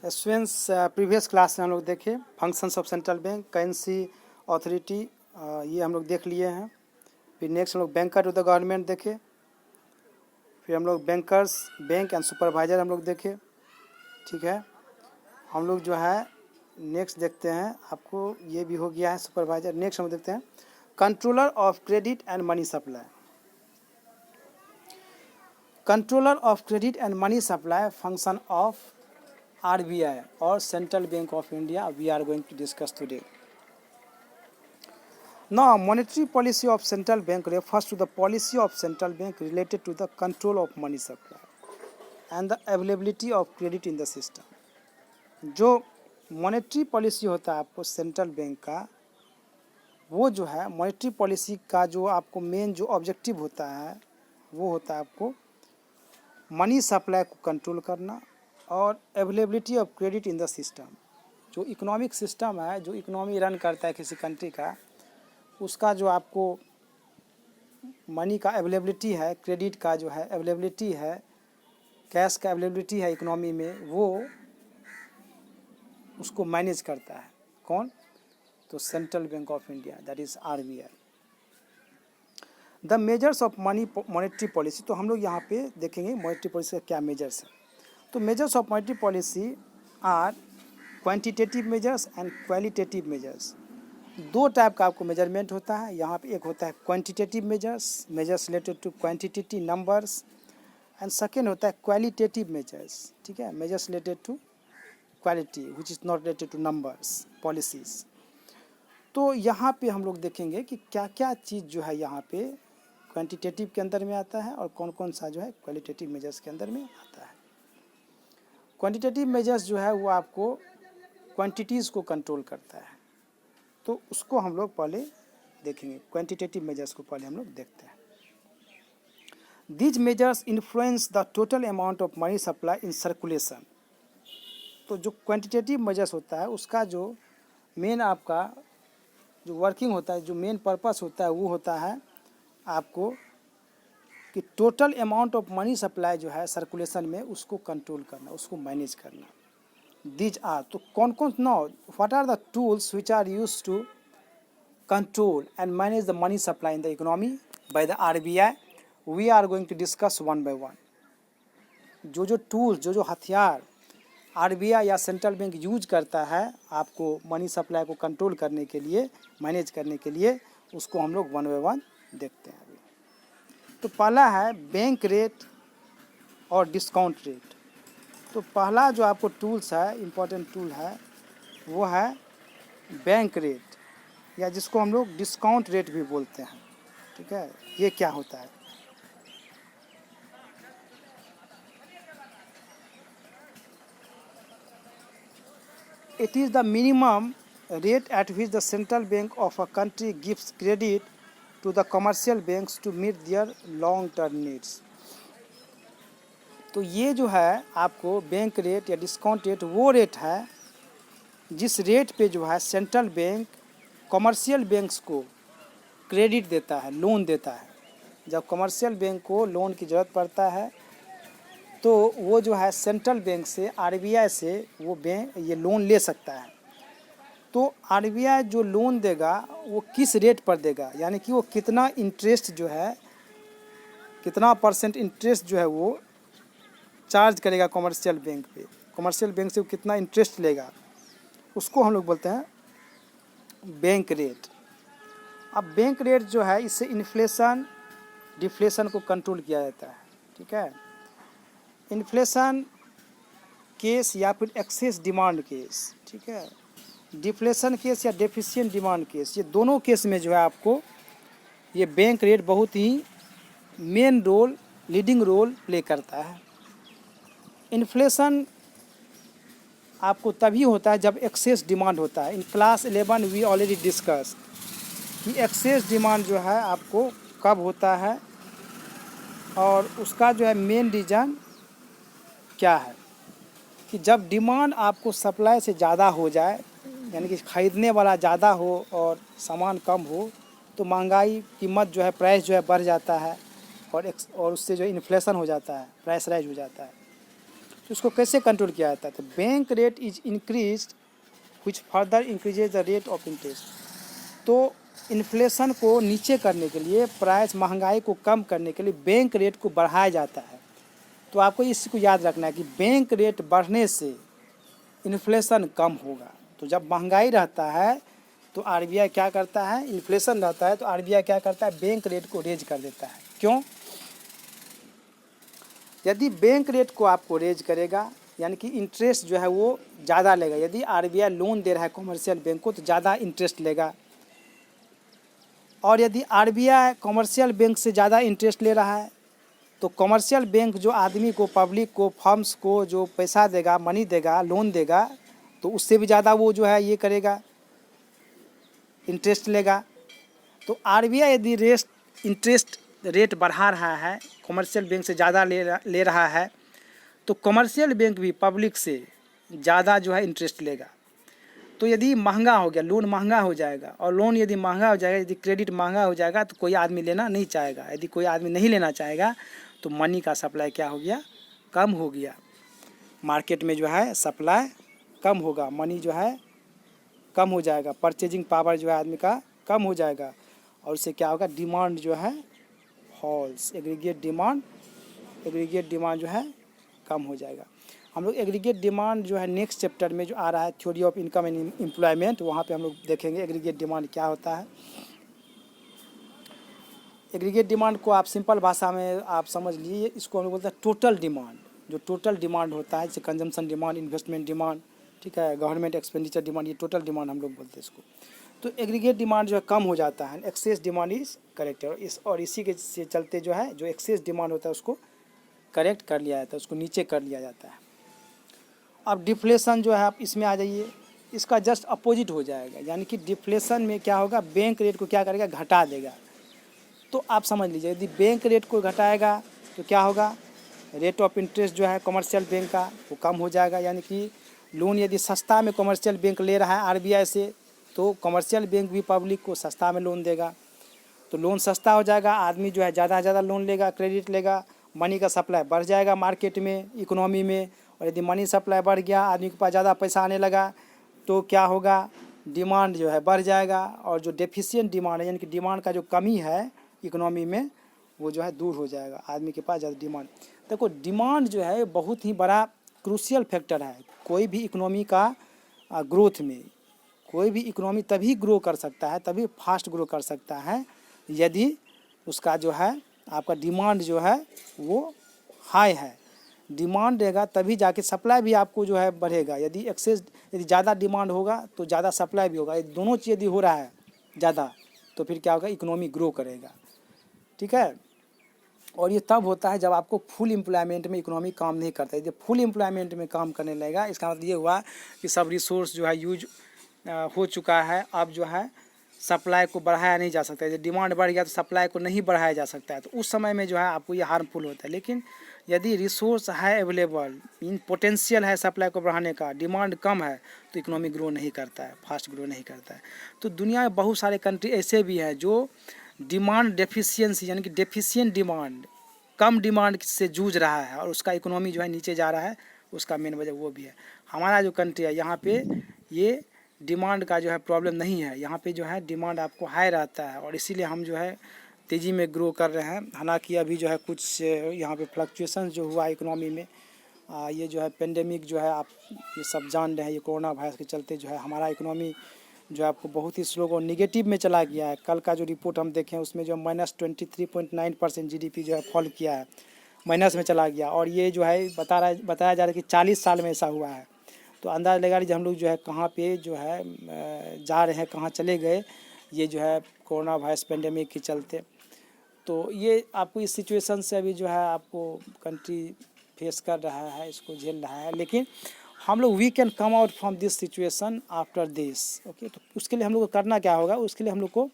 Students, previous class में हम लोग देखे functions of central bank, currency authority, ये हम लोग देख लिए हैं। फिर नेक्स्ट हम लोग बैंकर टू द गवर्नमेंट देखे। फिर हम लोग बैंकर्स, बैंक एंड सुपरवाइजर हम लोग देखे। ठीक है, हम लोग जो है नेक्स्ट देखते हैं, आपको ये भी हो गया है सुपरवाइजर। नेक्स्ट हम देखते हैं controller of credit and money supply. Controller of credit and money supply function of RBI or Central Bank of India we are going to discuss today. Now, monetary policy of central bank refers to the policy of central bank related to the control of money supply and the availability of credit in the system. जो monetary policy होता है आपको central bank का, वो जो है monetary policy का जो आपको मेन जो ऑब्जेक्टिव होता है वो होता है आपको मनी सप्लाई को कंट्रोल करना और availability of credit in the system. जो इकोनॉमिक सिस्टम है, जो इकोनॉमी रन करता है किसी कंट्री का, उसका जो आपको मनी का अवेलेबिलिटी है, क्रेडिट का जो है अवेलेबिलिटी है, कैश का अवेलेबिलिटी है इकोनॉमी में, वो उसको मैनेज करता है। कौन? तो central bank of India, that is RBI। The measures of monetary policy, तो हम लोग यहाँ पे देखेंगे मॉनेटरी पॉलिसी का क्या मेजर्स है। तो measures of monetary policy are quantitative measures and qualitative measures. दो टाइप का आपको मेजरमेंट होता है यहाँ पे। एक होता है quantitative measures, measures related to quantity numbers, and second होता है क्वालिटेटिव मेजर्स। ठीक है, measures related to quality which is not related to numbers policies. तो यहाँ पे हम लोग देखेंगे कि क्या क्या चीज़ जो है यहाँ पे क्वांटिटेटिव के अंदर में आता है और कौन कौन सा जो है क्वालिटेटिव मेजर्स के अंदर में आता है। क्वांटिटेटिव मेजर्स जो है वो आपको क्वांटिटीज़ को कंट्रोल करता है, तो उसको हम लोग पहले देखेंगे। क्वांटिटेटिव मेजर्स को पहले हम लोग देखते हैं। These measures influence the total amount of money supply in circulation. तो जो क्वांटिटेटिव मेजर्स होता है उसका जो मेन आपका जो वर्किंग होता है, जो मेन पर्पस होता है वो होता है आपको कि total amount of money supply जो है सर्कुलेशन में उसको कंट्रोल करना, उसको मैनेज करना। दीज आर, तो कौन कौन no what are the tools which are use to control and manage the money supply in the economy by the RBI, we are going to discuss one by one. जो जो tools, जो जो हथियार RBI या central bank use करता है आपको money supply को कंट्रोल करने के लिए, मैनेज करने के लिए, उसको हम लोग वन बाय वन देखते हैं अभी। तो पहला है बैंक रेट और डिस्काउंट रेट। तो पहला जो आपको टूल्स है, इम्पोर्टेंट टूल है, वो है बैंक रेट, या जिसको हम लोग डिस्काउंट रेट भी बोलते हैं। ठीक है, ये क्या होता है? It is the minimum rate at which the central bank of a country gives credit to the commercial banks to meet their long term needs. तो ये जो है आपको बैंक रेट या डिस्काउंट रेट वो रेट है जिस रेट पे जो है सेंट्रल बैंक कमर्शियल बैंक्स को क्रेडिट देता है, लोन देता है। जब कमर्शियल बैंक को लोन की ज़रूरत पड़ता है तो वो जो है सेंट्रल बैंक से, RBI से वो बैंक ये लोन ले सकता है। तो RBI जो लोन देगा वो किस रेट पर देगा, यानी कि वो कितना इंटरेस्ट जो है, कितना परसेंट इंटरेस्ट जो है वो चार्ज करेगा कमर्शियल बैंक पे, कमर्शियल बैंक से वो कितना इंटरेस्ट लेगा, उसको हम लोग बोलते हैं बैंक रेट। अब बैंक रेट जो है इससे इन्फ्लेशन, डिफ्लेशन को कंट्रोल किया जाता है। ठीक है, इन्फ्लेशन केस या फिर एक्सेस डिमांड केस, ठीक है, डिफ्लेशन केस या डेफिशिएंट डिमांड केस, ये दोनों केस में जो है आपको ये बैंक रेट बहुत ही main role, leading role play करता है। इन्फ्लेशन आपको तभी होता है जब एक्सेस डिमांड होता है। In class 11 we already discuss कि एक्सेस डिमांड जो है आपको कब होता है और उसका जो है मेन रीज़न क्या है कि जब डिमांड आपको सप्लाई से ज़्यादा हो जाए, यानी कि ख़रीदने वाला ज़्यादा हो और सामान कम हो, तो महंगाई, कीमत जो है, प्राइस जो है बढ़ जाता है और उससे जो इन्फ्लेशन हो जाता है, प्राइस राइज हो जाता है। तो उसको कैसे कंट्रोल किया जाता है? तो bank rate is increase which further increases the rate of interest. तो इन्फ्लेशन को नीचे करने के लिए, प्राइस महंगाई को कम करने के लिए बैंक रेट को बढ़ाया जाता है। तो आपको इसको याद रखना है कि बैंक रेट बढ़ने से इन्फ्लेशन कम होगा। तो जब महंगाई रहता है तो आरबीआई क्या करता है, इन्फ्लेशन रहता है तो आरबीआई क्या करता है, बैंक रेट को रेज कर देता है। क्यों? यदि बैंक रेट को आपको रेज करेगा यानी कि इंटरेस्ट जो है वो ज़्यादा लेगा। यदि आरबीआई लोन दे रहा है कॉमर्शियल बैंक को तो ज़्यादा इंटरेस्ट लेगा, और यदि आरबीआई कॉमर्शियल बैंक से ज़्यादा इंटरेस्ट ले रहा है तो कॉमर्शियल बैंक जो आदमी को, पब्लिक को, फर्म्स को जो पैसा देगा, मनी देगा, लोन देगा, तो उससे भी ज़्यादा वो जो है ये करेगा, इंटरेस्ट लेगा। तो आरबीआई यदि इंटरेस्ट रेट बढ़ा रहा है, कॉमर्शियल बैंक से ज़्यादा ले रहा है, तो कॉमर्शियल बैंक भी पब्लिक से ज़्यादा जो है इंटरेस्ट लेगा। तो यदि महंगा हो गया, लोन महंगा हो जाएगा, और लोन यदि महंगा हो जाएगा, यदि क्रेडिट महंगा हो जाएगा तो कोई आदमी लेना नहीं चाहेगा। यदि कोई आदमी नहीं लेना चाहेगा तो मनी का सप्लाई क्या हो गया, कम हो गया। मार्केट में जो है सप्लाई कम होगा, मनी जो है कम हो जाएगा, परचेजिंग पावर जो है आदमी का कम हो जाएगा, और उससे क्या होगा, डिमांड जो है फॉल्स, एग्रीगेट डिमांड जो है कम हो जाएगा। हम लोग एग्रीगेट डिमांड जो है नेक्स्ट चैप्टर में जो आ रहा है, theory of income and employment, वहाँ पे हम लोग देखेंगे एग्रीगेट डिमांड क्या होता है। एग्रीगेट डिमांड को आप सिंपल भाषा में आप समझ लीजिए, इसको हम लोग बोलते हैं टोटल डिमांड। जो टोटल डिमांड होता है, जैसे कंजम्पशन डिमांड, इन्वेस्टमेंट डिमांड, ठीक है, गवर्नमेंट एक्सपेंडिचर डिमांड, ये टोटल डिमांड हम लोग बोलते हैं इसको। तो एग्रीगेट डिमांड जो है कम हो जाता है, एक्सेस डिमांड इज करेक्ट, और इसी के से चलते जो है जो एक्सेस डिमांड होता है उसको करेक्ट कर लिया जाता है, उसको नीचे कर लिया जाता है। अब डिफ्लेशन जो है, आप इसमें आ जाइए, इसका जस्ट अपोजिट हो जाएगा। यानी कि डिफ्लेशन में क्या होगा, बैंक रेट को क्या करेगा, घटा देगा। तो आप समझ लीजिए, यदि बैंक रेट को घटाएगा तो क्या होगा, रेट ऑफ इंटरेस्ट जो है कमर्शियल बैंक का वो कम हो जाएगा। यानी कि लोन यदि सस्ता में कमर्शियल बैंक ले रहा है आरबीआई से, तो कमर्शियल बैंक भी पब्लिक को सस्ता में लोन देगा। तो लोन सस्ता हो जाएगा, आदमी जो है ज़्यादा से ज़्यादा लोन लेगा, क्रेडिट लेगा, मनी का सप्लाई बढ़ जाएगा मार्केट में, इकोनॉमी में। और यदि मनी सप्लाई बढ़ गया, आदमी के पास ज़्यादा पैसा आने लगा, तो क्या होगा, डिमांड जो है बढ़ जाएगा, और जो डेफिशिएंट डिमांड है यानी कि डिमांड का जो कमी है इकोनॉमी में, वो जो है दूर हो जाएगा, आदमी के पास ज़्यादा डिमांड। देखो, डिमांड जो है बहुत ही बड़ा क्रूशियल फैक्टर है कोई भी इकोनॉमी का ग्रोथ में। कोई भी इकोनॉमी तभी ग्रो कर सकता है, तभी फास्ट ग्रो कर सकता है, यदि उसका जो है आपका डिमांड जो है वो हाई है। डिमांड रहेगा तभी जाके सप्लाई भी आपको जो है बढ़ेगा। यदि ज़्यादा डिमांड होगा तो ज़्यादा सप्लाई भी होगा। ये दोनों चीज़ यदि हो रहा है ज़्यादा, तो फिर क्या होगा, इकोनॉमी ग्रो करेगा, ठीक है। और ये तब होता है जब आपको फुल एम्प्लॉयमेंट में इकोनॉमी काम नहीं करता है। जब फुल एम्प्लॉयमेंट में काम करने लगेगा, इसका मतलब ये हुआ कि सब रिसोर्स जो है यूज हो चुका है। अब जो है सप्लाई को बढ़ाया नहीं जा सकता है। जब डिमांड बढ़ गया तो सप्लाई को नहीं बढ़ाया जा सकता है, तो उस समय में जो है आपको ये हार्मफुल होता है। लेकिन यदि रिसोर्स है अवेलेबल, इन पोटेंशियल है सप्लाई को बढ़ाने का, डिमांड कम है, तो इकोनॉमी ग्रो नहीं करता है, फास्ट ग्रो नहीं करता है। तो दुनिया में बहुत सारे कंट्री ऐसे भी हैं जो डिमांड डेफिशिएंसी यानी कि डेफिशिएंट डिमांड, कम डिमांड से जूझ रहा है और उसका इकोनॉमी जो है नीचे जा रहा है। उसका मेन वजह वो भी है। हमारा जो कंट्री है यहाँ पे ये डिमांड का जो है प्रॉब्लम नहीं है। यहाँ पे जो है डिमांड आपको हाई रहता है, और इसीलिए हम जो है तेज़ी में ग्रो कर रहे हैं। हालांकि अभी जो है कुछ यहाँ पे फ्लक्चुएशन जो हुआ इकोनॉमी में, ये जो है पेंडेमिक जो है, आप ये सब जान रहे हैं, ये कोरोना वायरस के चलते जो है हमारा इकोनॉमी जो है आपको बहुत ही स्लो और निगेटिव में चला गया है। कल का जो रिपोर्ट हम देखें उसमें जो -23.9% जीडीपी जो है फॉल किया है, माइनस में चला गया। और ये जो है बताया जा रहा है कि 40 साल में ऐसा हुआ है। तो अंदाज़ लगा लीजिए हम लोग जो है कहाँ पे जो है जा रहे हैं, कहाँ चले गए, ये जो है कोरोना वायरस पेंडेमिक के चलते। तो ये आपको इस सिचुएशन से अभी जो है आपको कंट्री फेस कर रहा है, इसको झेल रहा है। लेकिन हम लोग we can come out from this situation after this, okay. तो उसके लिए हम लोग को करना क्या होगा, उसके लिए हम लोग को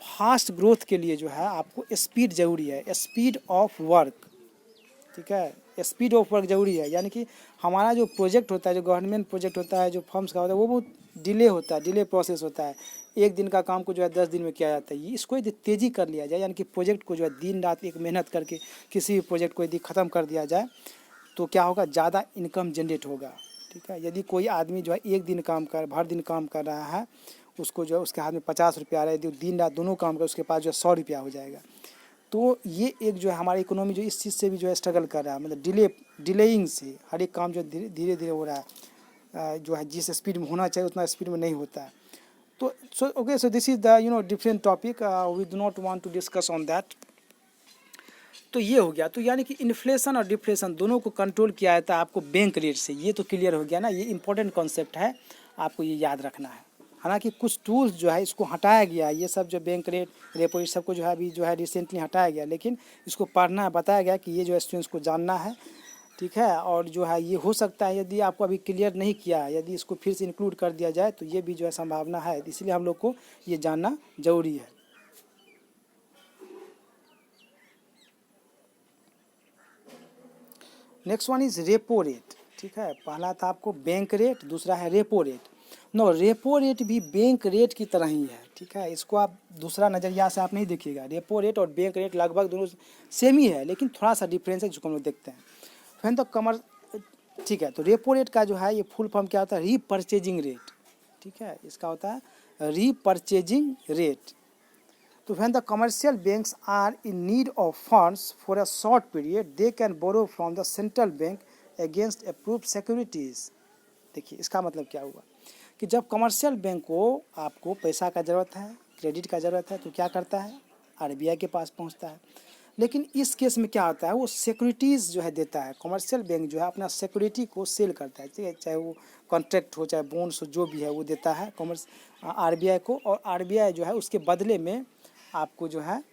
फास्ट ग्रोथ के लिए जो है आपको स्पीड ज़रूरी है, स्पीड ऑफ वर्क, ठीक है, स्पीड ऑफ वर्क ज़रूरी है। यानी कि हमारा जो प्रोजेक्ट होता है, जो गवर्नमेंट प्रोजेक्ट होता है, जो फर्म्स का होता है, वो बहुत डिले होता है, डिले प्रोसेस होता है। एक दिन का काम को जो है 10 दिन में किया जाता है। इसको यदि तेज़ी कर लिया जाए, यानी कि प्रोजेक्ट को जो है दिन रात एक मेहनत करके किसी भी प्रोजेक्ट को यदि ख़त्म कर दिया जाए, तो क्या होगा, ज़्यादा इनकम जनरेट होगा। ठीक है, यदि कोई आदमी जो है एक दिन काम कर भर दिन काम कर रहा है, उसको जो है उसके हाथ में 50 रुपया आ रहा है, यदि दिन रात दोनों काम कर उसके पास जो है 100 रुपया हो जाएगा। तो ये एक जो है हमारी इकोनॉमी जो इस चीज़ से भी जो है स्ट्रगल कर रहा है, मतलब डिलेइंग से हर एक काम जो धीरे धीरे हो रहा है, जो है जिस स्पीड में होना चाहिए उतना स्पीड में नहीं होता है। तो okay, so this is the different topic, we do not want to discuss on that. तो ये हो गया। तो यानी कि इन्फ्लेशन और डिफ्लेशन दोनों को कंट्रोल किया जाता है आपको बैंक रेट से। ये तो क्लियर हो गया ना, ये इंपॉर्टेंट कॉन्सेप्ट है, आपको ये याद रखना है। हालांकि कुछ टूल्स जो है इसको हटाया गया, ये सब जो बैंक रेट रेपो रेट सबको जो है अभी जो है रिसेंटली हटाया गया, लेकिन इसको पढ़ना है, बताया गया कि ये जो स्टूडेंट्स को जानना है। ठीक है, और जो है ये हो सकता है यदि आपको अभी क्लियर नहीं किया है, यदि इसको फिर से इंक्लूड कर दिया जाए तो ये भी जो है संभावना है, इसलिए हम लोग को ये जानना जरूरी है। Next one is repo rate. ठीक है, पहला था आपको बैंक रेट, दूसरा है repo rate. No, repo rate भी बैंक रेट की तरह ही है। ठीक है, इसको आप दूसरा नज़रिया से आप नहीं देखिएगा। रेपो रेट और बैंक रेट लगभग दोनों सेम ही है, लेकिन थोड़ा सा डिफरेंस है जिसको हम लोग देखते हैं। फिर तो ठीक है, तो रेपो रेट का जो है ये फुल फॉर्म क्या होता है, रीपरचेजिंग रेट। ठीक है, इसका होता है रीपरचेजिंग रेट। तो when the commercial banks are in need of funds for a short period, they can borrow from the central bank against approved securities। देखिए इसका मतलब क्या हुआ कि जब कमर्शियल बैंक को आपको पैसा का ज़रूरत है, क्रेडिट का ज़रूरत है, तो क्या करता है, आरबीआई के पास पहुंचता है। लेकिन इस केस में क्या होता है, वो सिक्योरिटीज़ जो है देता है। कमर्शियल बैंक जो है अपना सिक्योरिटी को सेल करता है, चाहे वो कॉन्ट्रैक्ट हो, चाहे बॉन्ड्स हो, जो भी है वो देता है आरबीआई को, और आरबीआई जो है उसके बदले में आपको जो है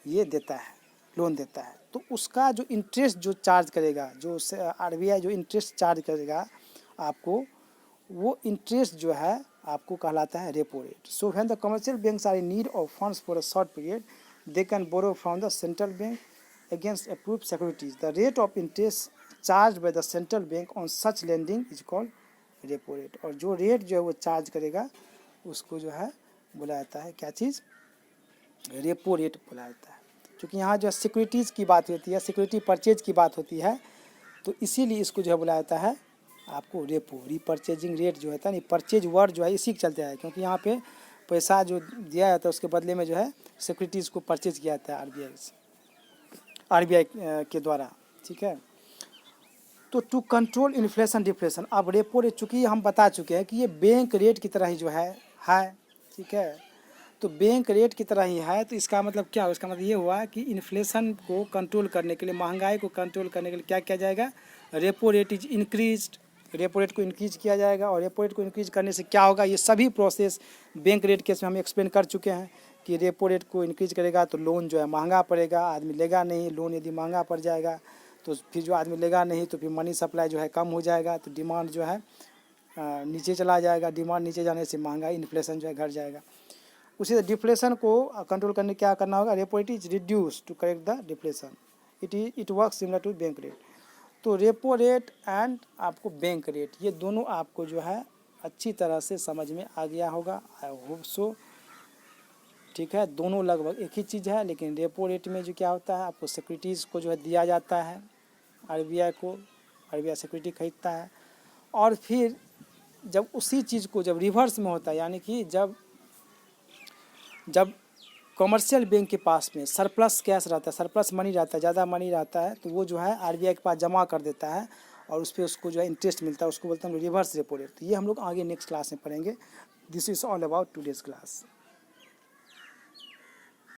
ये देता है, लोन देता है। तो उसका जो इंटरेस्ट जो चार्ज करेगा, जो आरबीआई जो इंटरेस्ट चार्ज करेगा आपको, वो इंटरेस्ट जो है आपको कहलाता है repo rate. So when the commercial banks are in need of funds for a short period, they can borrow from the central bank against approved securities. The rate of interest charge by the central bank on such lending is called repo rate. और जो rate जो है वो charge करेगा उसको जो है बोला जाता है, क्या चीज़, रेपो रेट बोला जाता है। क्योंकि यहाँ जो सिक्योरिटीज़ की बात होती है, सिक्योरिटी परचेज की बात होती है, तो इसीलिए इसको जो है बोला जाता है आपको रेपो, रीपरचेजिंग रेट जो होता है। नहीं, परचेज वर्ड जो है इसी के चलते है, क्योंकि यहाँ पे पैसा जो दिया जाता है उसके बदले में जो है सिक्योरिटीज़ को परचेज किया जाता है आरबीआई के द्वारा। ठीक है, तो टू कंट्रोल इन्फ्लेशन डिफ्लेशन, अब रेपो रेट चूँकि हम बता चुके हैं कि ये बैंक रेट की तरह ही जो है। ठीक है, तो बैंक रेट की तरह ही है, तो इसका मतलब क्या हुआ, इसका मतलब ये हुआ कि इन्फ्लेशन को कंट्रोल करने के लिए, महंगाई को कंट्रोल करने के लिए क्या किया जाएगा, repo rate is increased, repo rate को इंक्रीज किया जाएगा। और रेपो रेट को इंक्रीज करने से क्या होगा, ये सभी प्रोसेस बैंक रेट केस में हम एक्सप्लेन कर चुके हैं कि रेपो रेट को इंक्रीज करेगा तो लोन जो है महंगा पड़ेगा, आदमी लेगा नहीं। लोन यदि महंगा पड़ जाएगा तो फिर जो आदमी लेगा नहीं तो फिर मनी सप्लाई जो है कम हो जाएगा, तो डिमांड जो है नीचे चला जाएगा। डिमांड नीचे जाने से महंगाई, इन्फ्लेशन जो है घट जाएगा। उसी तरह डिफ्लेशन को कंट्रोल करने क्या करना होगा, repo rate is reduce to correct the deflation. It work similar to bank rate. तो रेपो रेट एंड आपको बैंक रेट, ये दोनों आपको जो है अच्छी तरह से समझ में आ गया होगा, आई होप सो। ठीक है, दोनों लगभग एक ही चीज़ है, लेकिन रेपो रेट में जो क्या होता है, आपको सिक्योरिटीज़ को जो है दिया जाता है आरबीआई को, आरबीआई सिक्योरिटी खरीदता है। और फिर जब उसी चीज़ को जब रिवर्स में होता है, यानी कि जब कमर्शियल बैंक के पास में सरप्लस कैश रहता है, सरप्लस मनी रहता है, ज़्यादा मनी रहता है, तो वो जो है आरबीआई के पास जमा कर देता है और उस पर उसको जो है इंटरेस्ट मिलता है, उसको बोलते हैं रिवर्स रेपो रेट। तो ये हम लोग आगे नेक्स्ट क्लास में पढ़ेंगे। This is all about today's class.